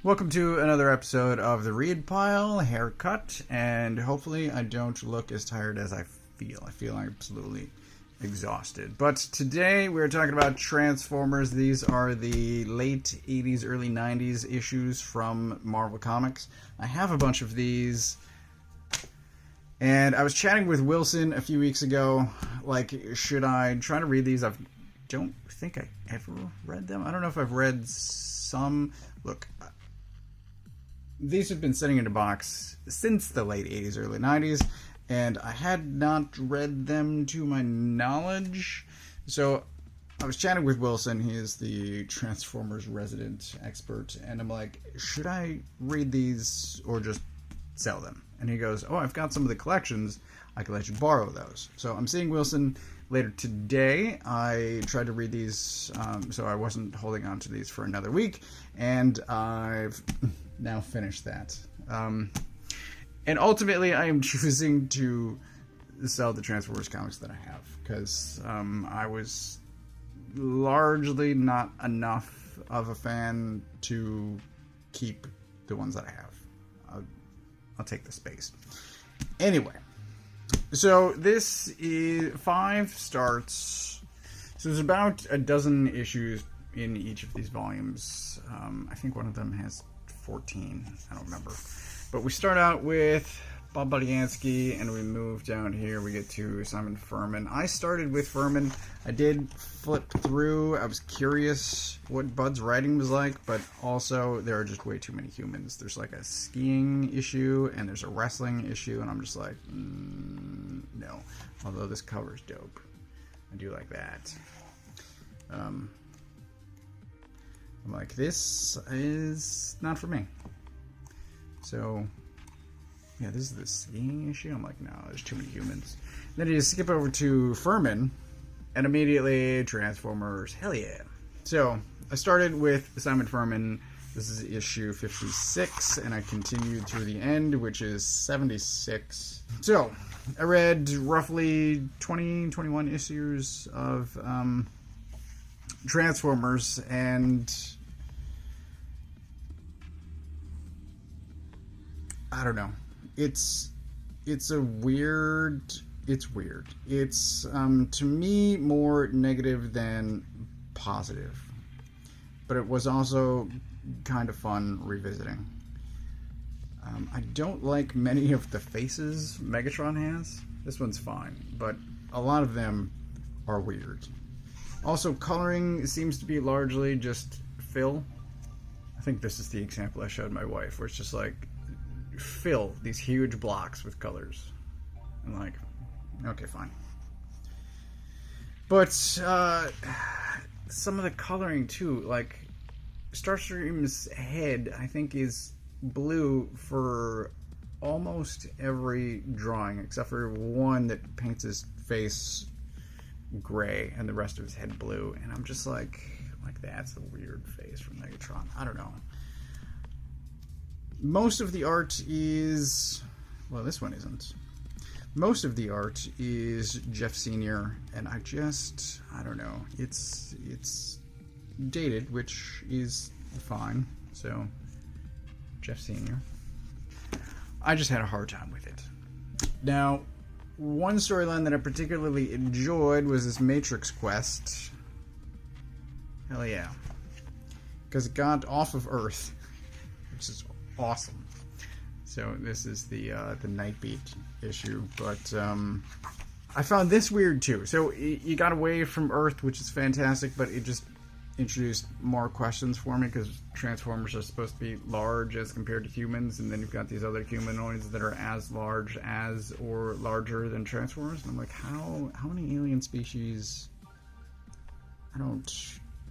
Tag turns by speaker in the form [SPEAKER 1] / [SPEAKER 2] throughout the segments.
[SPEAKER 1] Welcome to another episode of The Read Pile, haircut, and hopefully I don't look as tired as I feel. I feel absolutely exhausted. But today we're talking about Transformers. These are the late 80s, early 90s issues from Marvel Comics. I have a bunch of these, and I was chatting with Wilson a few weeks ago, like, should I try to read these? I don't think I ever read them. I don't know if I've read some. Look, these have been sitting in a box since the late 80s, early 90s, and I had not read them to my knowledge. So I was chatting with Wilson. He is the Transformers resident expert, and I'm like, should I read these or just sell them? And he goes, oh, I've got some of the collections. I can let you borrow those. So I'm seeing Wilson later today. I tried to read these, so I wasn't holding on to these for another week, and I've now finished that. And ultimately, I am choosing to sell the Transformers comics that I have, because I was largely not enough of a fan to keep the ones that I have. I'll take the space. Anyway, so this is 5 starts. So there's about a dozen issues in each of these volumes. I think one of them has 14. I don't remember. But we start out with Bob Budiansky, and we move down here. We get to Simon Furman. I started with Furman. I did flip through. I was curious what Bud's writing was like, but also there are just way too many humans. There's like a skiing issue, and there's a wrestling issue, and I'm just like, no. Although this cover is dope. I do like that. I'm like, this is not for me. So, yeah, this is the skiing issue. I'm like, no, there's too many humans. Then you skip over to Furman, and immediately Transformers. Hell yeah. So, I started with Simon Furman. This is issue 56, and I continued through the end, which is 76. So, I read roughly 21 issues of Transformers, and I don't know. It's weird. It's to me more negative than positive, but it was also kind of fun revisiting. I don't like many of the faces Megatron has. This one's fine, but a lot of them are weird. Also, coloring seems to be largely just fill. I think this is the example I showed my wife, where it's just like, fill these huge blocks with colors. I'm like, okay, fine. But some of the coloring too, like Starscream's head, I think, is blue for almost every drawing, except for one that paints his face gray and the rest of his head blue. And I'm just like that's a weird face from Megatron. I don't know. Most of the art is, well, this one isn't. Most of the art is Geoff Senior, and I don't know. It's dated, which is fine. So, Geoff Senior. I just had a hard time with it. Now, one storyline that I particularly enjoyed was this Matrix quest. Hell yeah. Because it got off of Earth, which is awesome. So this is the Nightbeat issue, but I found this weird too. So you got away from Earth, which is fantastic, but it just introduced more questions for me, because Transformers are supposed to be large as compared to humans, and then you've got these other humanoids that are as large as or larger than Transformers, and I'm like, how many alien species? I don't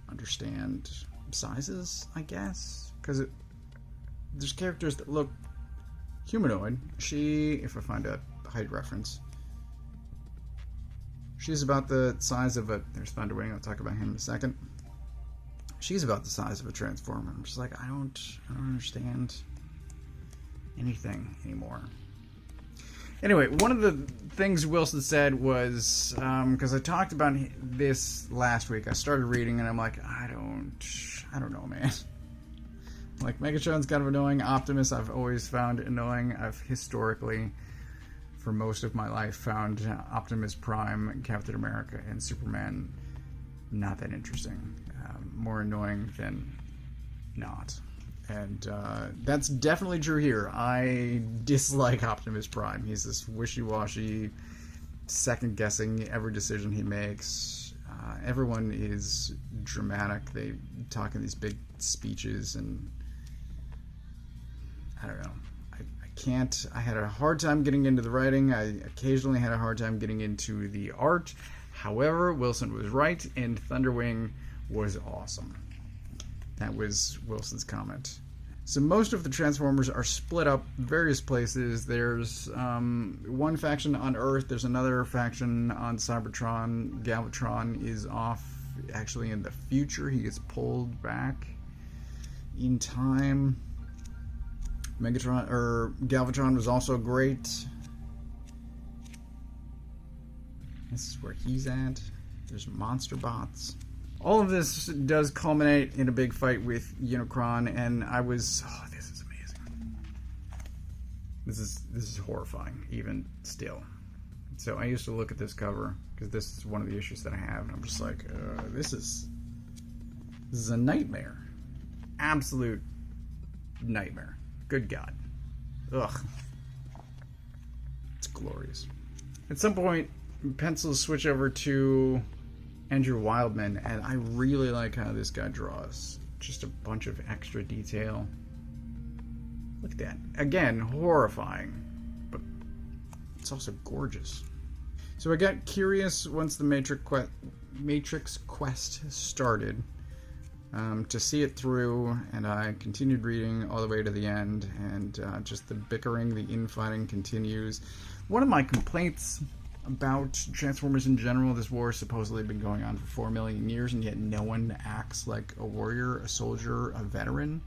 [SPEAKER 1] understand sizes, I guess, because there's characters that look humanoid. If I find a height reference, she's about the size of a, there's Thunderwing, I'll talk about him in a second. She's about the size of a Transformer. I'm just like, I don't understand anything anymore. Anyway, one of the things Wilson said was, because I talked about this last week, I started reading and I'm like, I don't know, man. Like, Megatron's kind of annoying. Optimus I've always found annoying. I've historically, for most of my life, found Optimus Prime, Captain America, and Superman not that interesting. More annoying than not. And that's definitely true here. I dislike Optimus Prime. He's this wishy-washy, second-guessing every decision he makes. Everyone is dramatic. They talk in these big speeches, and I don't know. I had a hard time getting into the writing. I occasionally had a hard time getting into the art. However, Wilson was right, and Thunderwing was awesome. That was Wilson's comment. So most of the Transformers are split up various places. There's one faction on Earth. There's another faction on Cybertron. Galvatron is off, actually, in the future. He gets pulled back in time. Galvatron was also great. This is where he's at. There's monster bots. All of this does culminate in a big fight with Unicron, and this is amazing. This is horrifying, even still. So I used to look at this cover, because this is one of the issues that I have, and I'm just like, this is a nightmare. Absolute nightmare. Good God. Ugh. It's glorious. At some point, pencils switch over to Andrew Wildman, and I really like how this guy draws. Just a bunch of extra detail. Look at that. Again, horrifying, but it's also gorgeous. So I got curious once the Matrix Quest started to see it through, and I continued reading all the way to the end, and just the bickering, the infighting continues. One of my complaints about Transformers in general, this war has supposedly been going on for 4 million years, and yet no one acts like a warrior, a soldier, a veteran.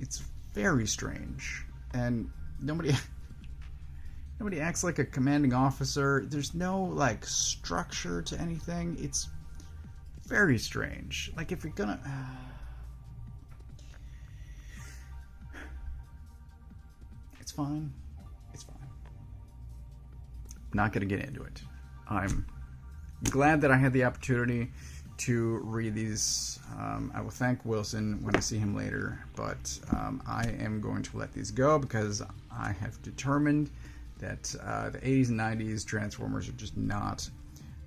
[SPEAKER 1] It's very strange. And nobody acts like a commanding officer. There's no, like, structure to anything. It's very strange. Like, if you're gonna... It's fine. It's fine. Not going to get into it. I'm glad that I had the opportunity to read these. I will thank Wilson when I see him later, but I am going to let these go because I have determined that the 80s and 90s Transformers are just not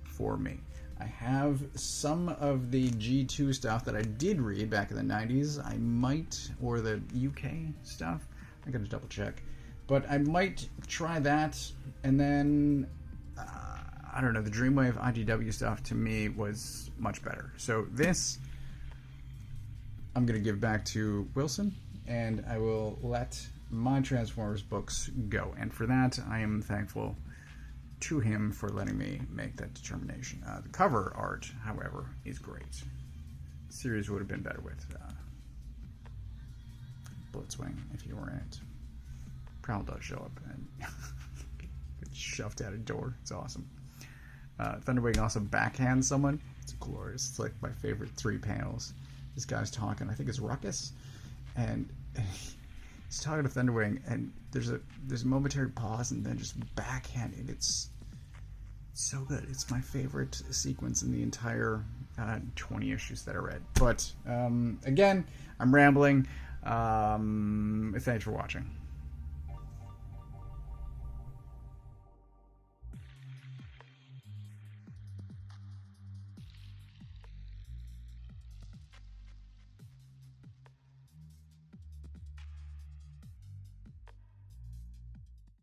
[SPEAKER 1] for me. I have some of the G2 stuff that I did read back in the 90s. I might, or the UK stuff. I gotta double check. But I might try that, and then, I don't know, the Dreamwave IDW stuff to me was much better. So this, I'm going to give back to Wilson, and I will let my Transformers books go. And for that, I am thankful to him for letting me make that determination. The cover art, however, is great. The series would have been better with Blitzwing if you were in it. Prowl does show up and gets shoved out a door. It's awesome. Thunderwing also backhands someone. It's glorious. It's like my favorite 3 panels. This guy's talking. I think it's Ruckus, and he's talking to Thunderwing, and there's a momentary pause, and then just backhanding. It's so good. It's my favorite sequence in the entire 20 issues that I read. But again, I'm rambling. Thanks for watching.